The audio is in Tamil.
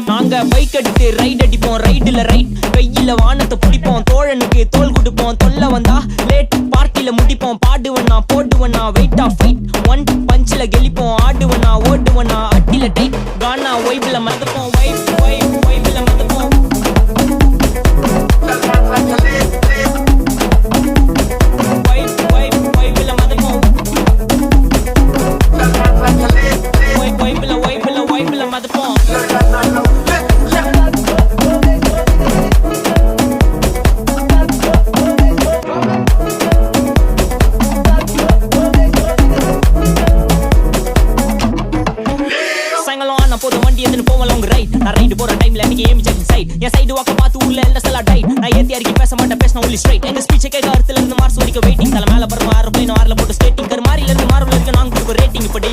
நாங்க பைக் எடுத்து ரைட் அடிப்போம், ரைடுல ரைட் கையில வானத்தை பிடிப்போம், தோழனுக்கு தோல் கொடுப்போம், தொல்ல வந்தா லேட் பார்ட்டில முடிப்போம், பாடுவனா போடுவனா வெயிட் ஆஃப் ஃபைட் ஒன் பஞ்சில கெலிப்போம், ஆடுவனா ஓடுவனா அட்டில டைட் கானா வைப்ல மறந்துப்போம், வைப்ல மறந்துப்போம். என் சைடு வாக்க பார்த்து ஊர்ல எல்லாம் செல்லா டைட் நான் ஏத்தி அறிக்கை பேச மாட்டேன் பேசின ஒன்லி ஸ்ட்ரைட் எங்க ஸ்பீச் கேட்க அர்த்தத்துல இருந்து மார்ஸ் வரைக்கும் வெயிட்டிங் தலை மேல பரம ஆரோப்ளைன் ஆர்ல போட்டு ஸ்டேட்டிங் கர் மாறில இருந்து மார்வல் இருக்கு நாங்க ரேட்டிங் இப்ப டெய்லி